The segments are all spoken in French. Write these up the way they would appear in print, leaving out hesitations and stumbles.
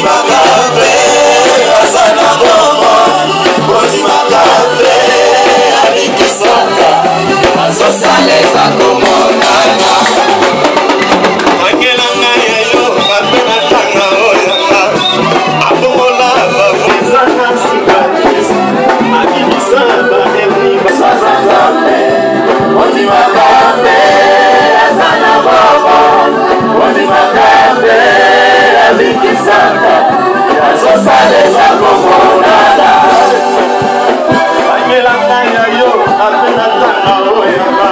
makabe asana bomo Boni makabe alikisaka azosaleza komonana Angelanga yayo kapena tanga oyanga Abomola bavuzana sikakis Akinisaba emni basazambe Boni makabe asana bomo Boni makabe alikisaka azosaleza komonana Angelanga yayo kapena tanga oyanga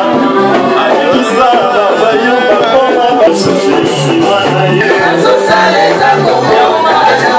Akinisaba bayumba koma basusimana ye azosaleza komonana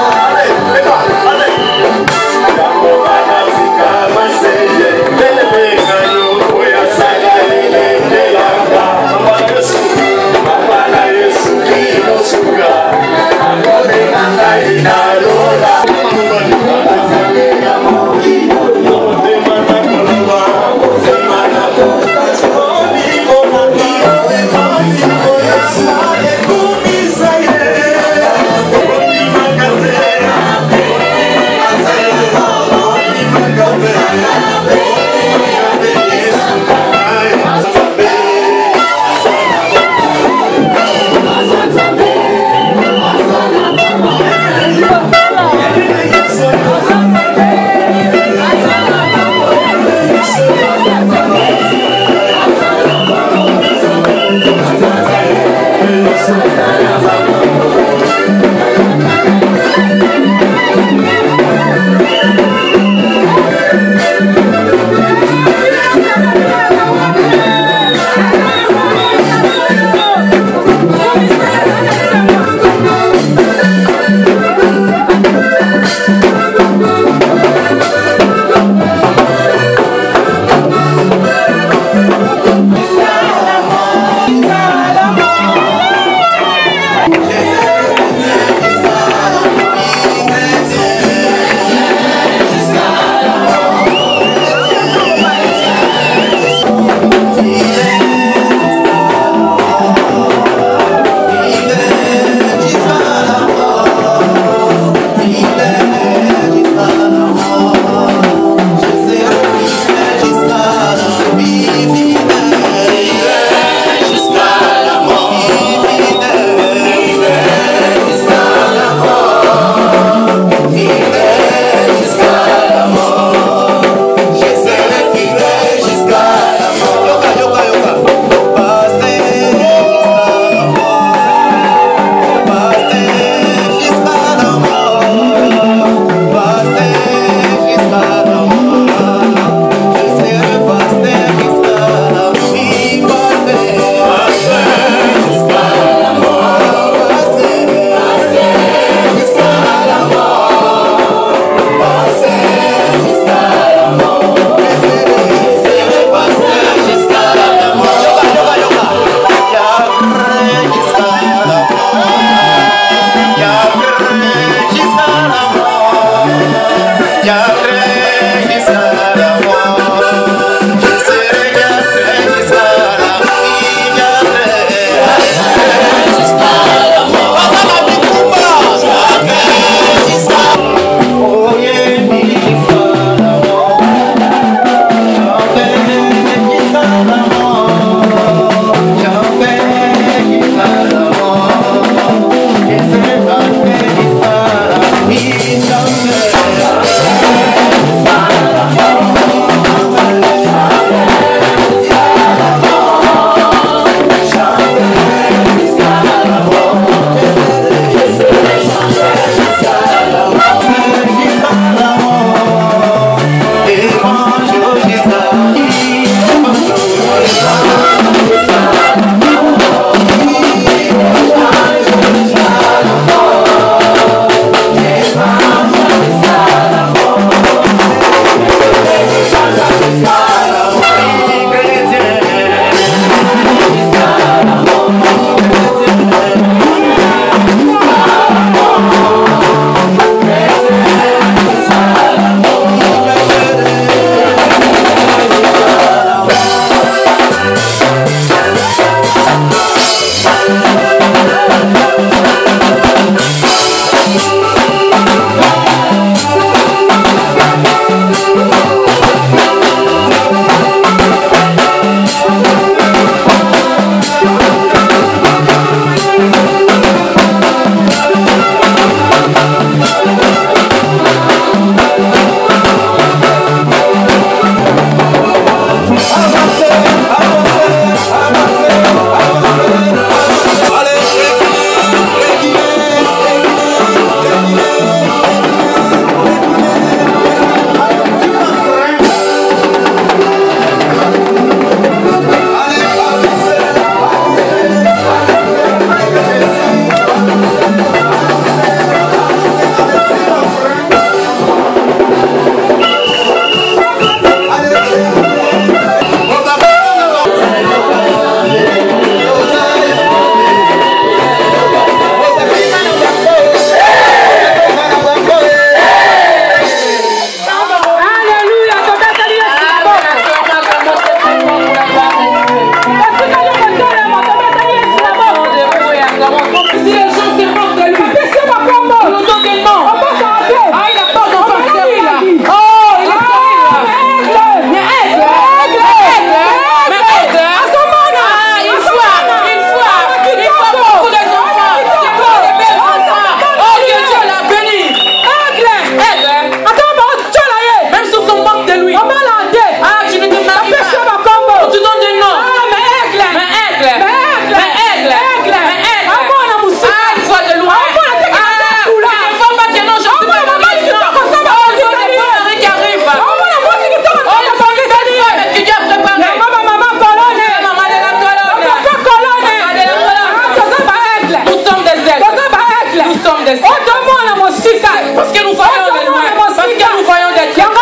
Parce que nous voyons de loin. Parce que nous voyons de très loin.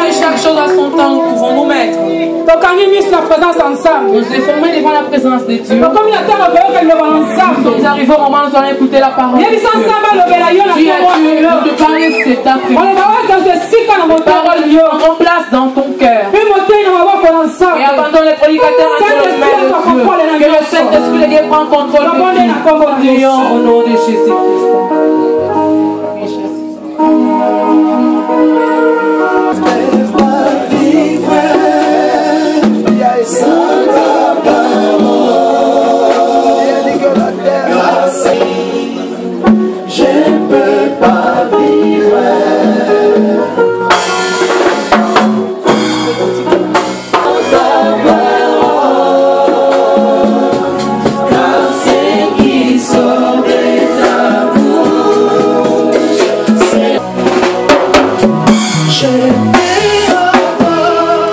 Chaque chose à son temps, nous pouvons nous mettre. Nous déformons devant la présence de Dieu. Nous arrivons au moment où nous allons écouter la parole de Dieu. Dieu de parler cet après-midi. Parole Dieu en place dans ton cœur. Et abandonne les prédicateurs entre les mains de Dieu. Que le Saint-Esprit de Dieu prend contrôle de Dieu. Prions au nom de Jésus-Christ. Je peux pas vivre sans ta parole, car c'est qui sort de ta bouche, c'est je peux avoir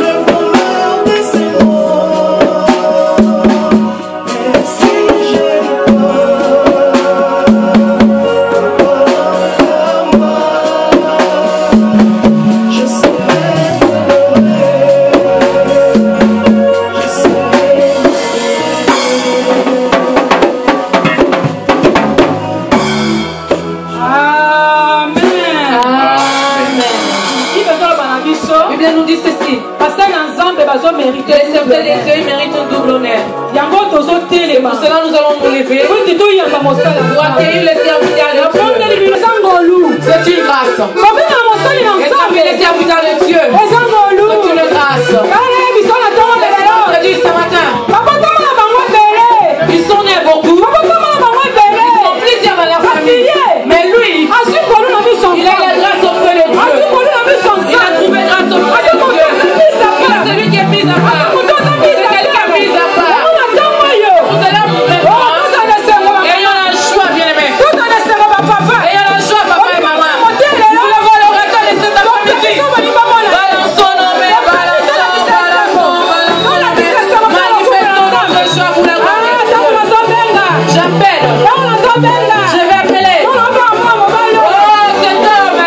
le bonheur de ces mots, mais si je que les serviteurs de Dieu méritent un double honneur. Pour cela, nous allons nous lever pour accueillir les serviteurs de Dieu. C'est une grâce. Être parmi les serviteurs de Dieu, c'est une grâce. Ce matin, ils sont nés beaucoup. Ils sont plusieurs dans la famille. Mais lui, il a la grâce auprès de Dieu. Il a trouvé grâce auprès de Dieu. Celui qui est mis à part. C'est quelqu'un mis à part. Nous allons nous répondre. Ayons la joie, bien-aimé. Ayons la joie, papa et maman. Nous levons le regard de cet après-midi. Balançons nos mains, balançons. Manifestons notre joie pour la gloire de Dieu. J'appelle. Je vais appeler. Oh, cet homme.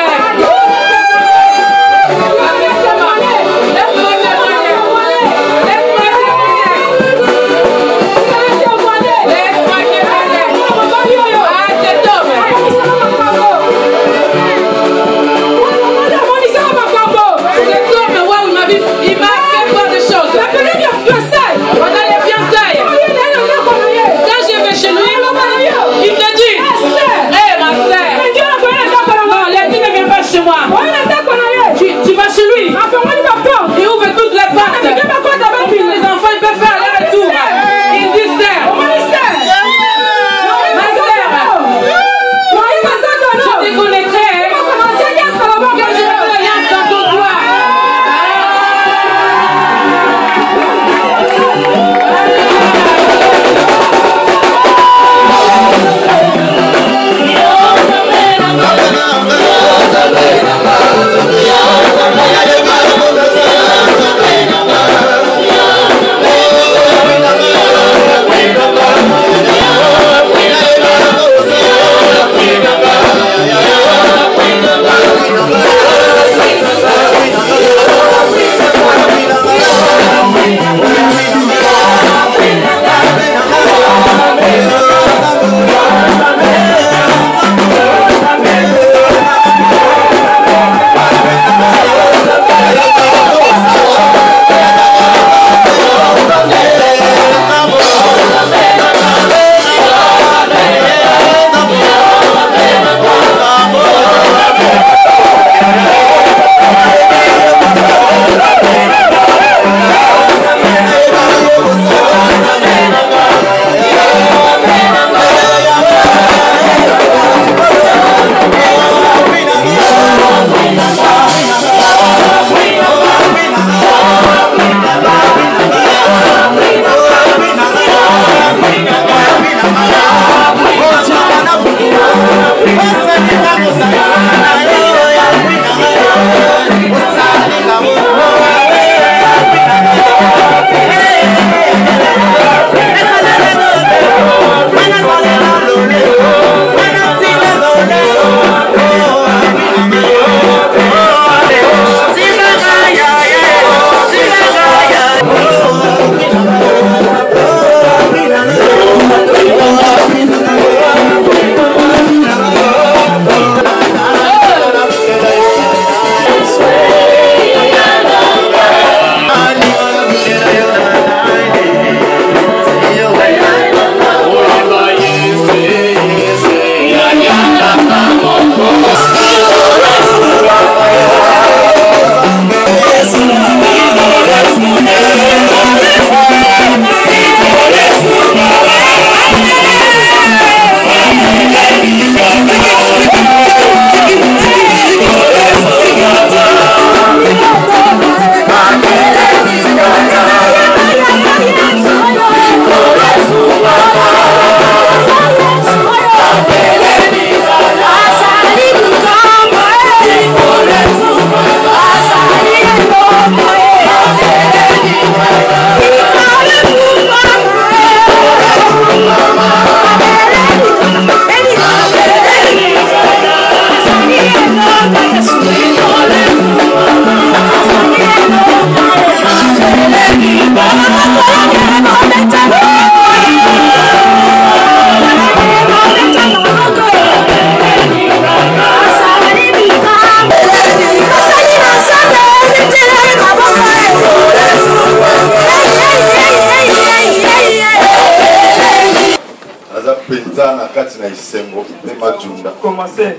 toza na kati na isengo pe majunda commencer.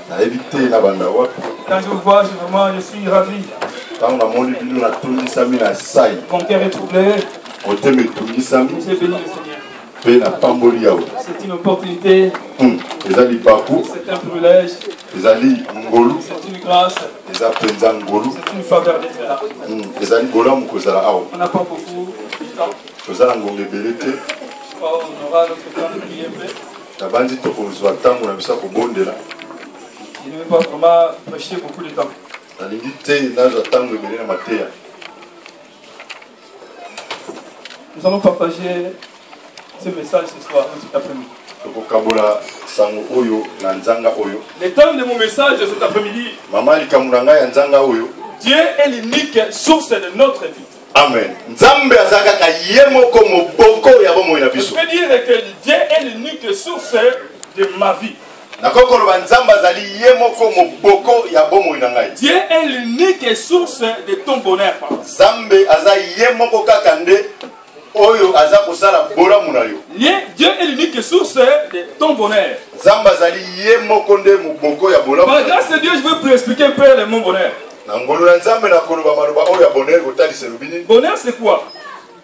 na évité na banda wapi Quand je vous vois, je suis ravi. tango na moni bino na tondisami na sai Mon cœur est troublé. motema etungisami J'ai béni le Seigneur. pe na pamboli yawe C'est une opportunité, eza libaku c'est un privilège, ezali ngolu c'est une grâce, eza mpenza ngolu c'est une faveur d'être là. ezali bolamu kozala awa On n'a pas beaucoup de temps. toza na ngonga ebele te On aura notre temps de prier un peu. nabandi tokozwa ntango na biso ya kobondela Je ne vais pas vraiment prêcher beaucoup de temps. nalingi te nazwa ntango ebele na mateya Nous allons partager ce message ce soir, cet après-midi. tokokabola sango oyo na nzanga oyo Le thème de mon message cet après-midi, mama likambo na ngai ya nzanga oyo Dieu est l'unique source de notre vie. amen nzambe aza kaka ye moko moboko ya bomoi na Je biso peux dire que Dieu est l'unique source de ma vie. nakoki koloba nzambe azali ye moko moboko ya bomoi na ngai Dieu est l'unique source de ton bonheur. nzambe aza ye moko kaka nde oyo aza kosala bolamu na yo Dieu est l'unique source de ton bonheur. nzambe azali ye moko nde moboko ya bolamu Par la grâce de Dieu, je veux vous expliquer un peu mon bonheur. na ngolu na nzambe na koloba maloba oyo ya bonheur kotalisa elobi nini Bonheur, c'est quoi?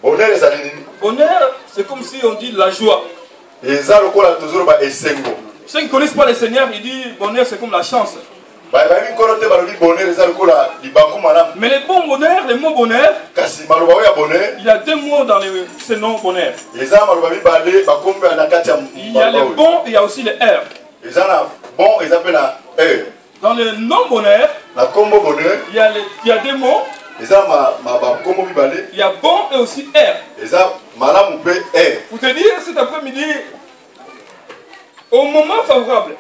bonheur ezali nini Bonheur, c'est comme si on dit la joie. eza lokola tozoloba esengo Ceux qui ne connaissent pas le Seigneur, ils disent bonheur, c'est comme la chance. bayebi nkolo te balobi bonheur eza lokola libaku malamu Mais le bon bonheur, le mot bonheur, kasi maloba oyo ya bonheur il y a deux mots dans ce nom bonheur. eza maloba mibale bakombe na kati ya Il y a le bon et il y a aussi le R. eza na bon eza mpe na heure Dans le non-bonheur, na kombo bonheur il y a deux mots. eza bakombo mibale Il y a bon et aussi R. eza malamu mpe heure Pour te dire, cet après-midi, au moment favorable,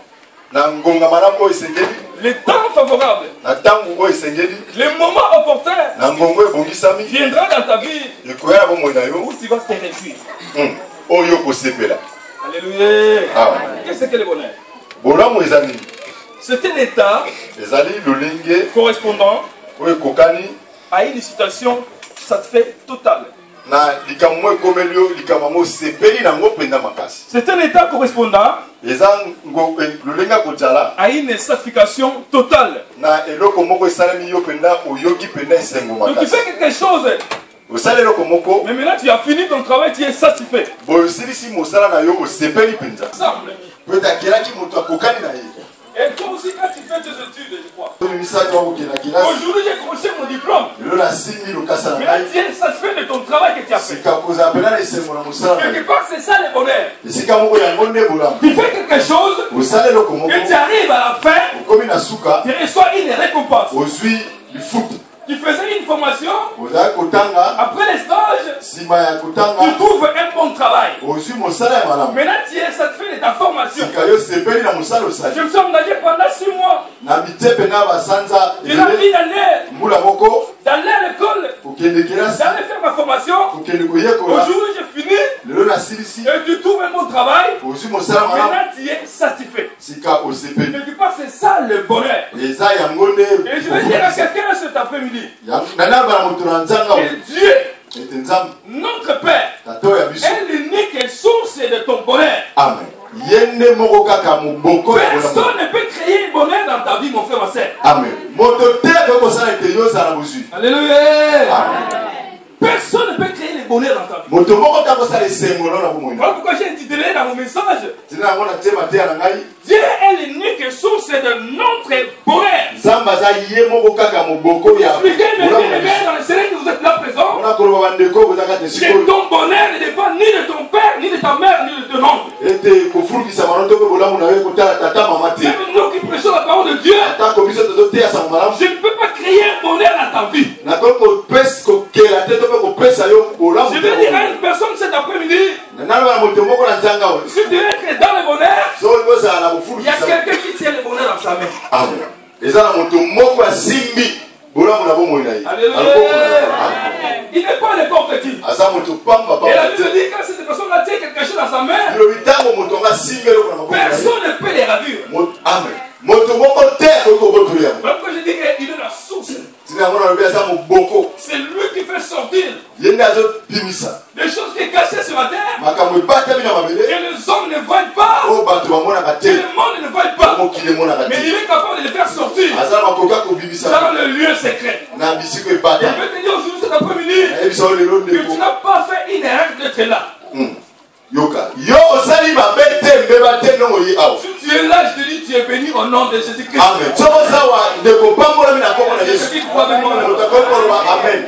na ngonga malamu oyo esengeli le temps favorable, na ntango oyo esengeli le moment opportun na ngongo ebongisami viendra dans ta vie ekoya na bomoi na yo où tu vas te réjouir. oyo kosepela Alléluia. Ah. Qu'est-ce que le bonheur? bolamu eza nini C'est un état ezali lolenge correspondant oyo ekokani à une situation satisfaite totale. na likambo mo ekomeli yo likambo yango osepeli nango mpenza makasi C'est un état correspondant eza lolenge ya kozala à une satisfaction totale. na eloko moko esalemi yo mpenza oyoki mpenza esengo Donc tu makasi fais quelque chose, osala eloko moko mais maintenant tu as fini ton travail, tu es satisfait. boye osilisi mosala na yo osepeli mpenza Ensemble. po ete akelaki moto akokani na ye Et toi aussi quand tu fais tes études, je crois. obimisaki wakokenda kelasi Aujourd'hui j'ai croché mon diplôme. lelo nasimbi lokasa na Mais ngai tu es satisfait de ton travail que tu as fait. sika kozala mpenza na esengo na mosala na Quelque ye part c'est ça le bonheur. esika moko yango nde bolamu Tu fais quelque chose, osala eloko moko et tu arrives à la fin, okomi na suka tu reçois une récompense. ozwi lifuta Tu faisais une formation, ozali kotanga après les stages, nsima ya tu kotanga trouves un bon travail. ozwi mosala ya malamu Maintenant tu es satisfait de ta formation. sika yo sepeli na mosala osali Je me suis engagé pendant 6 mois. na mitepe na basanza Tu l'as mis d'aller mbula moko à l'école, kokende kelasi d'aller faire ma formation. kokende koyekola Aujourd'hui j'ai fini lelo nasilisi et tu trouves un bon travail. ozwi mosala malamu Maintenant tu es satisfait. sika osepeli Quelque part c'est ça le bonheur. eza yango nde Et je vais dire à quelqu'un cet après-midi nana bana moto na nzanga que Dieu, ete nzambe notre Père, tata oyo ya biso est l'unique source de ton bonheur. amen ye nde moko kaka moboko ya bolamu Personne ne peut créer le bonheur dans ta vie, mon frère, ma soeur. amen moto te koki kosala ete yo ozala bozwi Alléluia. amen Personne ne peut créer le bonheur dans ta vie. moto moko ta kosala esengolo na bomoi Voilà pourquoi j'ai intitulé dans mon message tina yango natie mateya na ngai Dieu est l'unique source de notre bonheur. nzambe aza ye moko kaka moboko ya Expliquez, mes bolamu na bien-aimés, biso dans le Seigneur que vous êtes là présents, mpona koloba bandeko bozaka te que sikoyo ton bonheur ne dépend ni de ton père, ni de ta mère, ni de ton oncle. ete kofulukisa mano to mpe bolamu na yo ekotala tata mama te Même nous qui prêchons la parole de Dieu, atako biso tozoteya sango malamu je ne peux pas créer un bonheur dans ta vie. nakoki kokela te to mpe kopesa yo bolamu Je vais dire à une personne cet après-midi, naloba na moto moko na nzanga oyo si tu veux être dans le bonheur, soki kozala na il y a kofulukisa quelqu'un qui tient le bonheur dans sa main. amen eza na moto moko asimbi bolamu na bomoi na ye Alléluia. aloboko na ye. Amen. Il n'est pas n'importe qui. aza moto pamba Et la pamba Bible te dit que cette personne-là tient quelque chose dans sa main, lilobi ntango moto ngo asimbi eloko na maboko na ye personne ne peut les ravir. amen moto moko te akoki kobotoli yango Voilà pourquoi je dis qu'il est la source. C'est lui qui fait sortir Yende azobimisa. des choses qui sont cachées sur la terre. Makambo ebatami na mabele. Et les hommes ne voient pas. Oh bato bamonaka Et te. le monde ne voit pas. Mokili emonaka Mais te. il est capable de les faire sortir Azala makoka kobimisa. dans le lieu secret. Na bisiko Et je ebata. vais te dire aujourd'hui cet après-midi Ayebisa o lelo que tu ndeko. n'as pas fait une erreur d'être là. Yoka. Yo osali mabe te mbeba te ndongo ye awa. Si tu es là, je te dis, tu es béni au nom de Jésus-Christ. Amen. Soko sawa ndeko pambolami na kombo na C'est Yesu. ce qui croit avec moi. Otakoloba amen.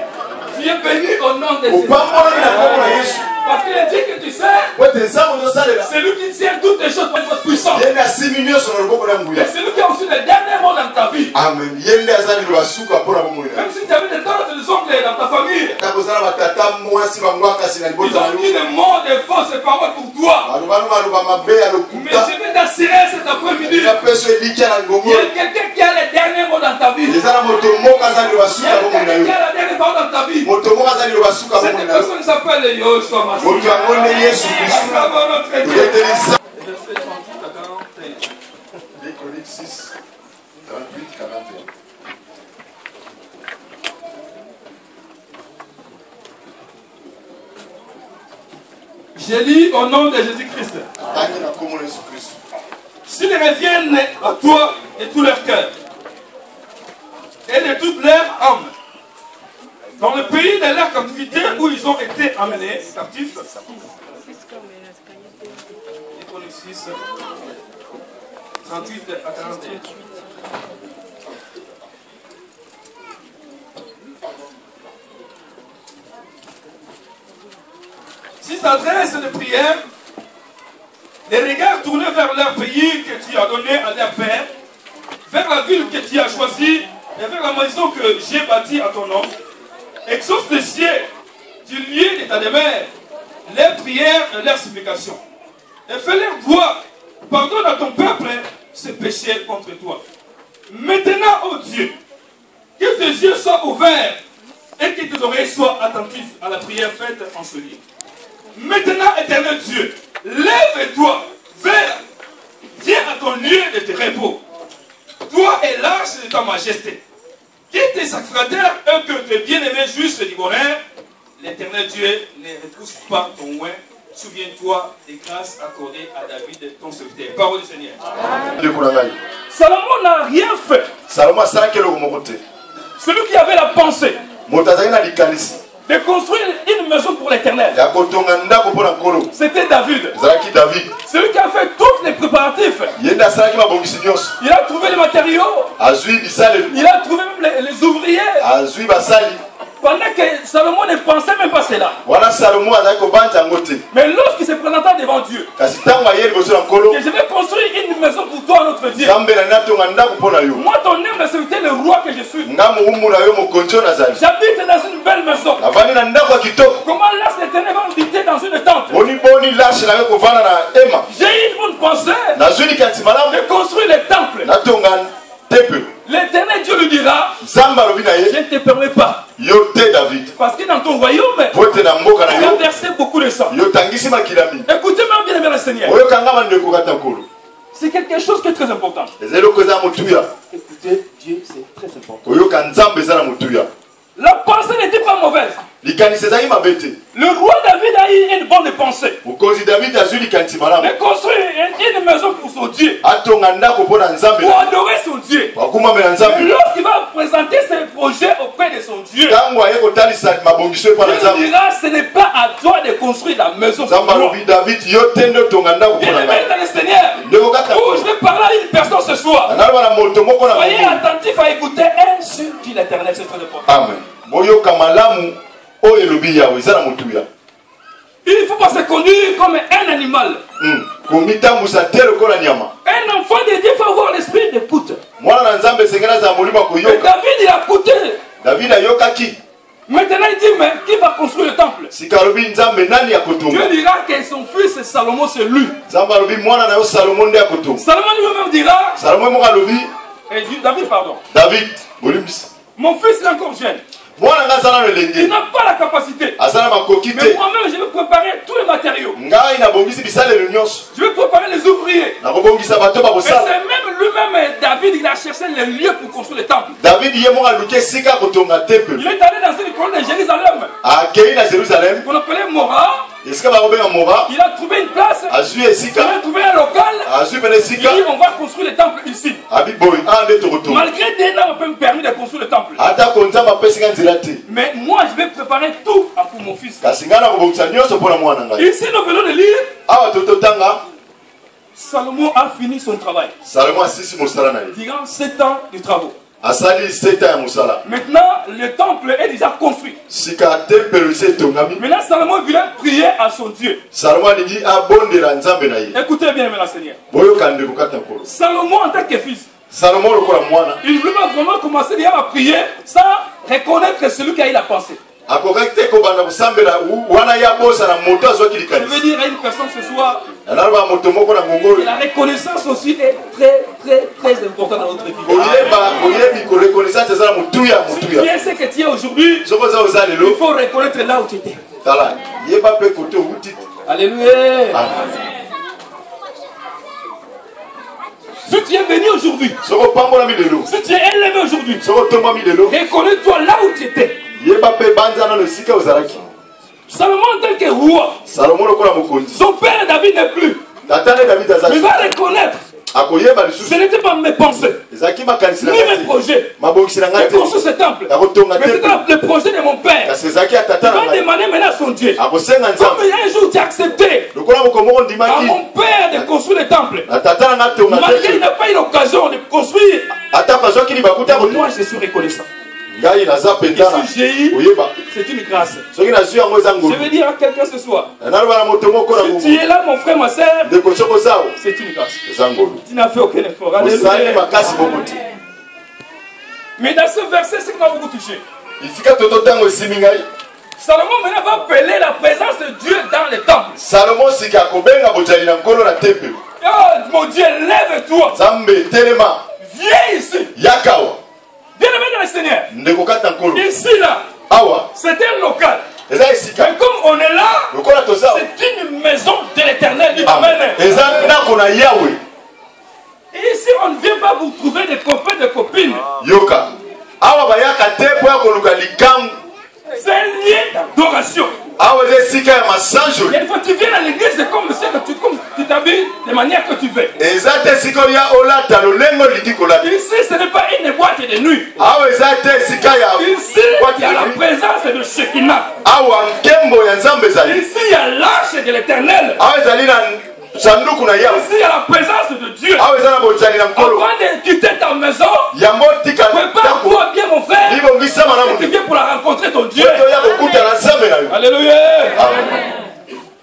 Tu es béni au nom de Jésus. Opambolami na kombo na Yesu. Parce qu'il dit que tu sais, Wete nzambo ozosalela. c'est lui qui tient toutes les choses par votre puissance. Yende asimi nyonso na loboko na Et nguya. c'est lui qui a aussi le dernier mot dans ta vie. Amen. Yende azali lobasuka mpona bomoi na. Même si tu avais des tantes et des oncles dans ta famille, Takozala batata mwasi bango akasi na ils libota na ont yo. dit des mots, des fausses paroles pour toi. Maloba mabe ya Mais lokuta. je vais t'assurer cet après-midi, Eza peso elikya na il ngongo. y a quelqu'un qui a le dernier mot dans ta vie. Eza na moto moko azali Il y lobasuka a bomoi na quelqu'un qui yo. a la dernière parole dans ta vie. Moto moko azali lobasuka Cette bomoi na yo. personne s'appelle Yoshua Moto Mashiach. yango nde Yesu Kristo. Acclamons notre Dieu. Toyetelisa. Verset 38 à 41. Les Chroniques 6, 38, 41. J'ai lu au nom de Jésus-Christ. Tangi na kombo na Yesu Kristo. S'ils reviennent à toi de tout leur cœur et de toute leur âme, dans le pays de leur captivité où ils ont été amenés captifs, Chroniques 6, 38 à 41. S'ils s'adressent de prière, les regards tournés vers leur pays que tu as donné à leur père, vers la ville que tu as choisie et vers la maison que j'ai bâtie à ton nom, exauce les cieux du lieu de ta demeure, leurs prières et leurs supplications. Et fais-leur voir, pardonne à ton peuple ses péchés contre toi. Maintenant, ô Dieu, que tes yeux soient ouverts et que tes oreilles soient attentives à la prière faite en ce lieu. Maintenant, éternel Dieu, lève-toi viens à ton lieu de tes repos. Toi et l'arche de ta majesté. Que tes sacrificateurs et que tes bien-aimés justes du bonheur, l'éternel Dieu ne repousse pas ton oin. Souviens-toi des grâces accordées à David, ton serviteur. Parole du Seigneur. Salomon n'a rien fait. Salomon asalaki eloko moko te. Celui qui avait la pensée Moto azalaki na likanisi de construire une maison pour l'éternel, ya kotonga ndako mpo na nkolo. c'était David. Ezalaki David. Celui qui a fait tous les préparatifs. Ye nde asalaki mabongisi nyonso. Il a trouvé les matériaux. Azwi bisaleli. Il a trouvé même les ouvriers. Azwi basali. Pendant que Salomon ne pensait même pas cela. Wana Salomo azalaki kobanja yango te. Mais lorsqu'il se présenta devant Dieu, Kasi ntango aye liboso na nkolo, que je vais construire une maison pour toi, notre Dieu. nzambe na natonga ndako mpo na yo. Moi, ton âme, serviteur, le roi que je suis. Nga mowumbu na yo mokonzi oyo nazali. J'habite dans une belle maison. Navandi na ndako ya kitoko. Comment l'âge l'éternel va habiter dans une tente? Boni lashe na yo kovanda na ema. J'ai une bonne pensée Nazwi likanisi malamu de construire les temples. natonga tempelo. L'éternel Dieu lui dira, Nzambe alobi na je ye ne te permets pas. yo te David. Parce que dans ton royaume, Po ete na mboka na tu as yo versé beaucoup de sang. yo tangisi makilami. Écoutez-moi bien, aimé le Seigneur. Oyokanga bandeko kata nkolo. C'est quelque chose qui est très important. Eza eloko eza na motuya. Écoutez, Dieu, c'est très important. Oyoka nzambe eza na motuya. La pensée n'était pas mauvaise. Likanisi ezalaki mabe te. Le roi David a eu une bonne pensée. Mokonzi David azwi likanisi malamu. De construire une maison pour son Dieu. Atonga ndako mpo na nzambe. Pour adorer son Dieu. Akumamela Et nzambe. lorsqu'il va présenter ses projets auprès de son Dieu, Ntango aye kotalisa mabongiso epa na Dieu nzambe. dira, ce n'est pas à toi de construire la maison pour Nzambe moi. alobi David yo te nde otonga ndako mpo Bien na aimé ngai. dans le Seigneur, Ndeko kata où je nkolo. vais parler à une personne ce soir. Analoba na moto moko na Soyez mokili. attentifs à écouter un seul dit l'Éternel, c'est très important. Amen. Boyoka malamu oyo elobi yawe eza na motuya. Il ne faut pas se conduire comme un animal. Komitambusa te lokola nyama. Un enfant de Dieu faut avoir l'esprit d'écoute. Mwana na nzambe esengeli azala molimo ya Et koyoka. David, il a écouté. David ayokaki. Maintenant, il dit, mais qui va construire le temple? Sika alobi nzambe nani ya Dieu kotonga. dira que son fils Salomon, c'est lui. Nzambe alobi mwana na yo Salomo nde ya kotonga. Salomon lui-même dira, Salomo moko alobi et David, pardon, David bolimbisi. mon fils est encore jeune. mwana nga aza nano Il elenge n'a pas la capacité. aza na makoki Mais te moi-même, je vais préparer tous les matériaux. ngai nabongisi bisalelo nyonso Je vais préparer les ouvriers. nakobongisa bato Et bakosala c'est même lui-même, David, il a cherché les lieux pour construire le temple. david ye moko aluki esika kotonga Il tempelo est allé dans une colonne de Jérusalem akei na jérusalem qu'on appelait Mora. esika bakobenga mora Il a trouvé une place. azwi Il esika a trouvé un local. azwi pene Il esika dit on va construire le temple ici. abi boye ande tokotonga Malgré des noms, on peut me permettre de construire le temple. atako nzambe apesinga nzela te Mais moi, je vais préparer tout pour mon fils. kasi ngai nakobongisa nyonso mpo na mwana ngai Ici, nous venons de lire. awa tototanga Salomon a fini son travail. salomo asisi mosala na ye Durant 7 ans de travaux. asali 7 ans ya mosala Maintenant, le temple est déjà construit. sika tempelo esi etongami Maintenant, Salomon vient prier à son Dieu. salomo alingi abondela nzambe na ye Écoutez bien, maintenant, Seigneur. boyoka ndeko kata nkolo Salomon, en tant que fils, salomo lokola mwana il voulait vraiment commencer déjà à prier sans reconnaître celui qui a eu la pensée. akokaki te kobanda kosambela wana ye abosana moto azwaki Je likanisi veux dire à une personne ce soir, naloba moto moko na ngongo oyo la reconnaissance aussi est très, très, très importante dans notre vie. oyebi korekonaissance eza na motuya Si tu motuya es ce que tu es aujourd'hui, soki oza oza il lelo faut reconnaître là où tu étais. tala yeba mpe kote outi Alléluia. Si tu es béni aujourd'hui, soki opambolami lelo si tu es élevé aujourd'hui, soki otombami lelo reconnais-toi là où tu étais. yeba mpe banza nano esika ozalaki Salomon en tant que roi, salomo lokola mokonzi son père David n'est plus. tata nde david Mais il azaki va reconnaître, akoyeba ce lisusu n'était pas mes pensées, ezalaki makanisi na ni ngai mes te projets. mabongisi na ngai J'ai te construit ce temple. akotonga Mais c'était te le projet de mon père. kasi ezalaki ya Il tata na va ngai demander maintenant à son Dieu. akosenga Comme nzambe un jour tu as accepté lokola mokomoko à ndimaki mon père de construire le temple, na tata na ngai tonga malgré qu'il te n'a pas eu l'occasion de construire, atako azwaki libakuta moi je suis reconnaissant. ngai naza mpenza Et si j'ai eu, oyeba c'est une grâce. soki nazwi yango eza Je ngolu veux dire à quelqu'un ce soir, naloba na moto moko na si ngongo tu es là mon frère, ma soeur, ndeko soki ozawo c'est une grâce. eza ngolu Tu n'as fait aucun effort. osali Alléluia. makasi moko te Mais dans ce verset, ce qui m'a beaucoup touché, esika toto ntango esimi ngai Salomon maintenant va appeler la présence de Dieu dans le temple. salomo sika akobenga bozali na nkolo na tempelo Oh mon Dieu, lève-toi. nzambe telema Viens ici. yakawa Bien-aimé dans le Seigneur. ndeko kata nkolo Ici, là, awa c'est un local. eza esika Mais comme on est là, lokola tozawa c'est une maison de l'éternel. Dis Amen. Amen. eza ndako na yawe Et ici, on ne vient pas vous trouver des copains, des copines. yoka awa bayaka te mpo ya koluka likambo C'est un lieu d'adoration. awa eza esika ya masanjoli Et une fois que tu viens à l'église, c'est comme ça que tu t'habilles de manière que tu veux. eza te esika olia olata lolenge olingi kolata Ici, ce n'est pas une boîte de nuit. awa eza te esika ya Ici, il y a la présence de Shekinah. awa nkembo ya nzambe ezali Ici, il y a l'arche de l'éternel. awa ezali na sanduku na yawe Ici, il y a la présence de Dieu. awa eza na bozali na nkolo Avant de quitter ta maison, yango tika ndako prépare-toi bien, mon frère. libongisa malamu Tu te viens pour la rencontrer, ton Dieu. oyo oya kokutana nzambe na yo Alléluia. Amen.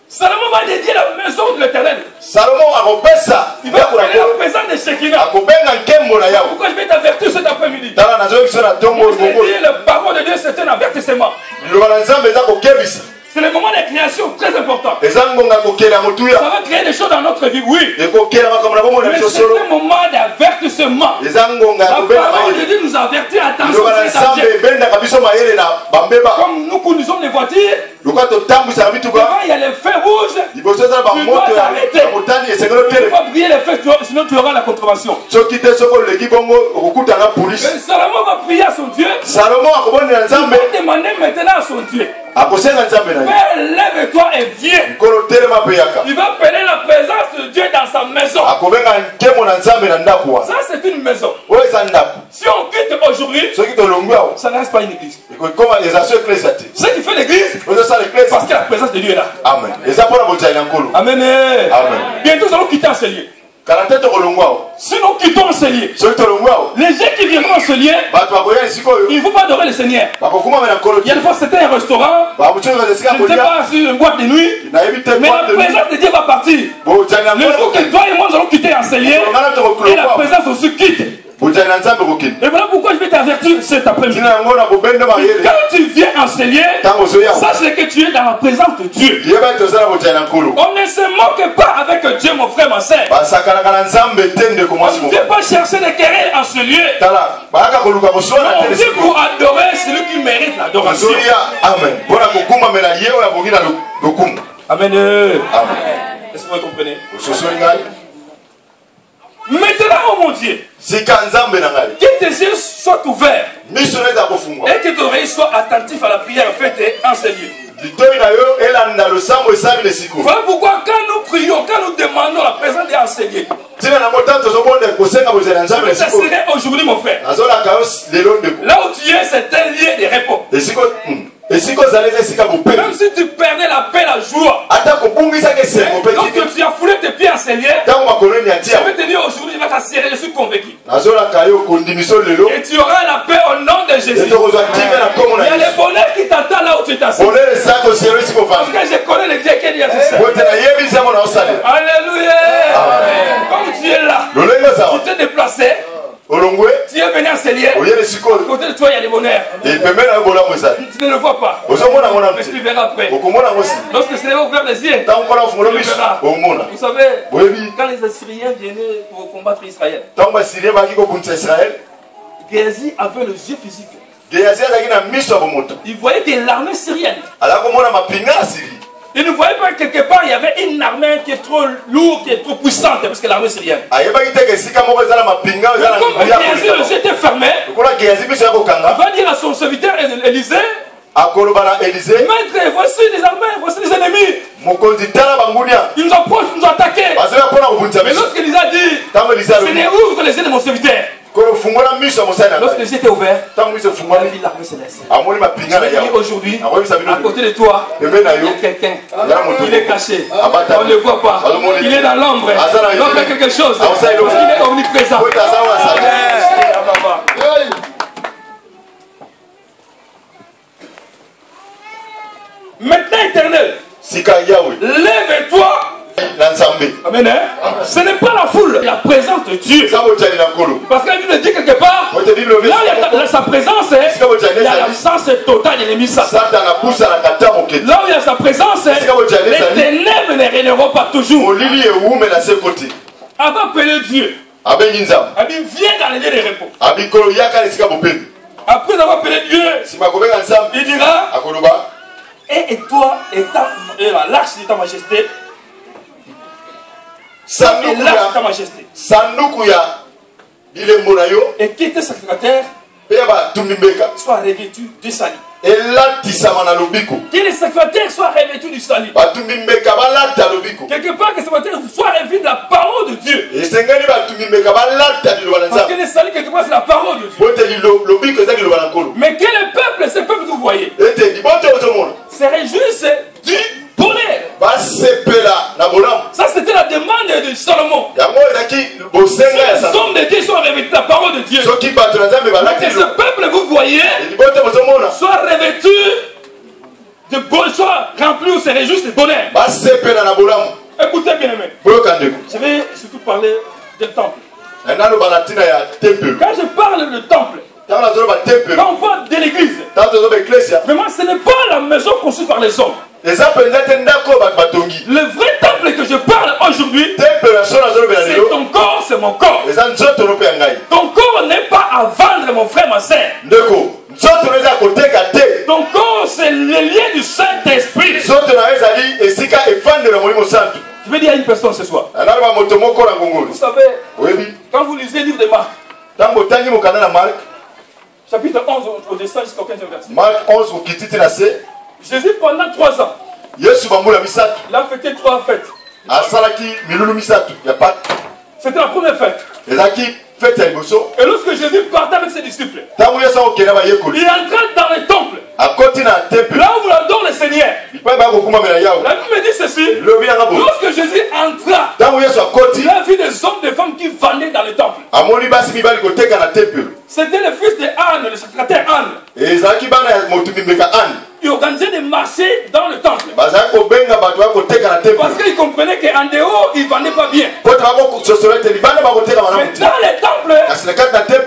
Salomon va dédier la maison de l'éternel. salomo akopesa Il va ndako na appeler la nkolo présence de Shekinah. akobenga nkembo na yawe Pourquoi je vais t'avertir cet après-midi? tala nazoyebisa na ntongo Je vais libongo dire, la parole de Dieu, c'est un avertissement. liloba na nzambe eza kokebisa C'est le moment de création très important. eza ngonga kokela Ça motuya va créer des choses dans notre vie, oui. ekokela makambo na bomoi na Mais biso c'est solo un moment d'avertissement. eza ngonga ya La kobenga parole de mayele Dieu nous avertit, attention, liloba na c'est nzambe danger. ebendaka biso mayele na bambeba Comme nous conduisons les voitures, lokola totambwisaka mituka devant il y a les feux rouges, liboso eza na bamoto ya motani esengeli il ne faut otelema pas briller les feux, sinon tu auras la contravention. soki te soki oleki bongo okokutana polisi Et Salomon va prier à son Dieu. salomo akobondela Il nzambe va demander maintenant à son Dieu, akosenga nzambe na ye Père, lève-toi et viens. nkolo telema mpe yaka Il va appeler la présence de Dieu dans sa maison. akobenga nkembo na nzambe na ndako wana Ça, c'est une maison. oyo eza ndako Si on quitte aujourd'hui, soki tolongwi awa ça ne reste pas une église. ekokoma eza so eklesa te Ce qui fait l'église, ozosala eklesa parce que la présence de Dieu est là. amen eza mpona bozali na nkolo Amen. Amen. Bientôt, nous allons quitter ce lieu. kala te tokolongwa awa Si nous quittons ce lieu, soki tolongwi awa les gens qui viendront à ce lieu, bato bakoya esika oyo il ne faut pas adorer le Seigneur. bakokumama na nkolo Il y a te une fois, c'était un restaurant. bamosusu esika Je ne sais kolia pas si une boîte de nuit. nayebi te Mais la présence de Dieu va partir. bozali na Le jour que nkolo toi et moi nous allons quitter un lieu, et la présence aussi quitte. bozali na nzambe kokende Et voilà pourquoi je vais t'avertir cet après-midi. tina yango na kobenda mayele Quand tu viens en ce lieu, ntango ozoya sache que tu es dans la présence de Dieu. yeba ete oza na bozali na nkolo On ne se moque pas avec Dieu, mon frère, ma soeur. basakanaka na nzambe te ndeko On mwasi ne vient mobali pas chercher des querelles en ce lieu. tala bayaka koluka koswana On te vient pour adorer celui qui mérite la l'adoration. Amen. Voilà kokuma mela yeo ya bongi na lokumu. Amen. Amen. Est-ce que vous comprenez? Maintenant, oh mon Dieu, que tes yeux soient ouverts et que tes oreilles soient attentives à la prière faite en ce lieu. Voilà pourquoi quand nous prions, quand nous demandons la présence d'un Seigneur, ça serait aujourd'hui mon frère. Là où tu es, c'est un lieu de repos. Même si tu perdais la paix, la joie, lorsque tu as foulé tes pieds en Seigneur, je vais te dire aujourd'hui, tu vas t'assurer, je suis convaincu. Et tu auras la paix au nom de Jésus. Il y a le bonheur qui t'attend là où tu es assis. Parce que je connais le Dieu qui est assis. Alléluia. Comme tu es là, tu t'es déplacé. Tu es venu en Seigneur. À côté de toi, il y a le bonheur. Tu ne le vois pas. Mais tu le verras après. Lorsque c'est ouvert les yeux, tu le verras. Vous savez, quand les Assyriens venaient pour combattre Israël, Géasi avait le yeux physique. Il voyait que l'armée syrienne. Il ne voyait pas quelque part, il y avait une armée qui est trop lourde, qui est trop puissante, parce que l'armée syrienne. Mais comme Géasi, le jeu était fermé, il va dire à son serviteur Élisée, maître, voici les armées, voici les ennemis. Ils nous approchent, ils nous attaquent. Mais lorsqu'Élisée a dit, Seigneur, ouvre les yeux de mon serviteur. Lorsque les yeux étaient ouverts, il a vu l'armée céleste. Aujourd'hui, à côté de toi, il y a quelqu'un. Il est caché. On ne le voit pas. Il est dans l'ombre. Donc il y a quelque chose. Parce qu'il est omniprésent. Maintenant, Éternel, lève-toi. Amen. Ce n'est pas la foule, la présence de Dieu. Parce que la Bible dit quelque part, là où il y a sa présence, il y a l'absence totale de l'ennemi Satan. Là où il y a sa présence, les ténèbres ne régneront pas toujours. Avant d'appeler Dieu, il vient dans les lieux de repos. Après avoir appelé Dieu, il dira, et toi, l'arche de ta majesté, ta majesté. Et qui était sacrificateur soit revêtu du salut. Que les sacrificateurs soient revêtus du salut. Quelque part que les sacrificateurs soient revêtus de la parole de Dieu. Parce que le salut quelque part c'est la parole de Dieu. Mais que le peuple, ce peuple que vous voyez, se réjouissent du bonheur. Ça c'était la demande de Salomon. Les hommes de Dieu sont revêtus de la parole de Dieu. Que ce peuple que vous voyez soit revêtu de bonheur, soit rempli ou se réjouissent de bonheur. Écoutez bien aimé. Je vais surtout parler du temple. Quand je parle du temple, quand on parle de l'église, vraiment ce n'est pas la maison construite par les hommes. Le vrai temple que je parle aujourd'hui, c'est ton corps, c'est mon corps. Ton corps n'est pas à vendre, mon frère, ma soeur. Ton corps, c'est le lien du Saint-Esprit. Je vais dire à une personne ce soir. Vous savez, quand vous lisez le livre de Marc, chapitre 11 au dessin jusqu'au 15e verset. Marc 11 au kititi. Jésus pendant 3 ans, il a fêté 3 fêtes. C'était la première fête. Et lorsque Jésus partait avec ses disciples, il entra dans le temple. Là où l'adore le Seigneur. La Bible me dit ceci. Lorsque Jésus entra, il a vu des hommes et des femmes qui vendaient dans le temple. C'était le fils de Anne, le sacrificateur Anne. Il organisait des marchés dans le temple. Parce qu'il comprenait qu'en dehors, il ne vendait pas bien. Mais dans les temples,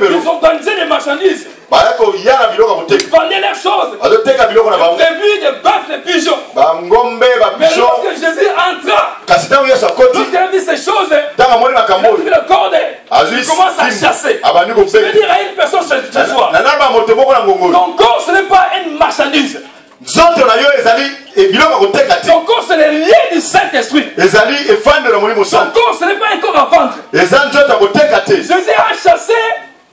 ils organisaient des marchandises. Ils vendaient leurs choses. Des brebis, des bœufs, des pigeons. Mais lorsque Jésus entra, lorsqu'il a vu ces choses, il a pris le corde. Il commence à chasser. Je veux dire à une personne ce soir, ton corps ce n'est pas une marchandise. marchandise. nzoto na yo ezali biloko koteka te. Ton corps, c'est le lien du Saint-Esprit. ezali efandelo molimo Ton santo. corps, ce n'est pas un corps à vendre. eza nzoto ya koteka te. Jésus a chassé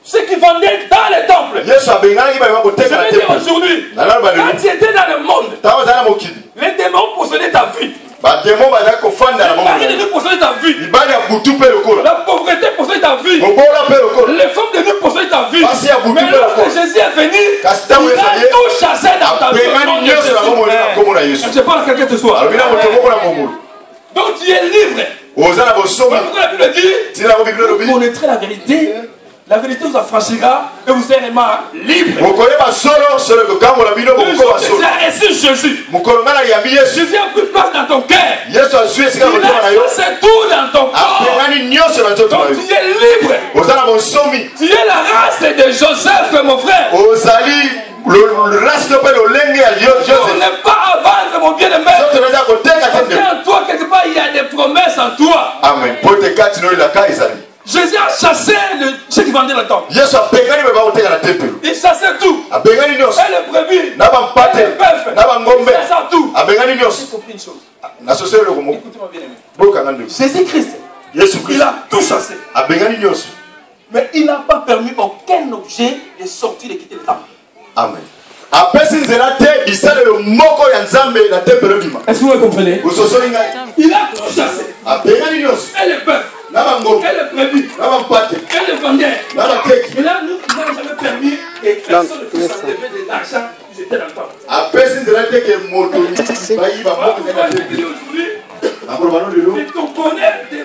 ceux qui vendaient dans les temples. yesu abenganaki bayeba Je koteka na veux dire tempele. aujourd'hui, nalalo quand baleli tu étais dans le monde, ntango ozali na mokili les démons possédaient ta vie. bademo bazali kofanda na La mama vie de Dieu possédait ta vie. libali ya butu mpe lokola La pauvreté possédait ta vie. mobola mpe lokola. Les femmes de Dieu possédaient ta vie. Parce qu'il y a beaucoup Mais de lorsque corps. Jésus est venu, Kasi ntango il yesu a aye tout chassé dans ta vie. au nom abengani de nyonso na Jésus. bomoi na kombo na yesu. Je parle à quelqu'un ce soir. alobi na moto moko na mongulu Donc tu es libre. oza na bosomi Voilà pourquoi la Bible dit, tina yango biblia vous elobi connaîtrez la vérité vous affranchira et vous serez vraiment libre. mokoyeba solo solo ekokambola bino Le jour bokokoba que tu solo as reçu Jésus, mokolo nga na yambi yesu Jésus a pris place dans ton cœur. yesu azwi esika Il motema na yo a chassé tout dans ton corps. apengani nyonso na nzoto na Donc yo tu es libre. oza na bonsomi Tu es la race de Joseph, mon frère. ozali race to mpe lolenge ya On joseph n'est pas à vendre, mon bien-aimé. soto naza koteka Parce te ndeko. qu'en toi, quelque part, il y a des promesses en toi. amen po te kati na oyo elaka ezali Jésus a chassé ceux qui vendaient le temple. yesu apengani bayeba koteka na tempelo Il chassait tout. abengani nyonso Et les brebis. na Et bampate les bœufs. na bangombe Il chassait tout. abengani Il nyonso faut une chose. nasoseli eloko moko Écoutez-moi bien aimé. bokanga ndeko Jésus-Christ, yesu il kristo a tout chassé. abengani nyonso Mais il n'a pas permis aucun objet de sortir et quitter le temple. amen apesi nzela te bisalelo moko ya nzambe na tempelo bima Est-ce que vous comprenez? ososoli ngai Il a tout chassé. abengani nyonso Et les bœufs. na bangombe Et les brebis. na bampate Et les vendeurs. na bakeki Mais là, nous n'avons jamais permis que personne ne puisse enlever de l'argent qui était dans le temple. apesi nzela te ke moto bayiba Voilà moko pourquoi ezali je na dis tempelo aujourd'hui, nakoloba no lelo de te connaître des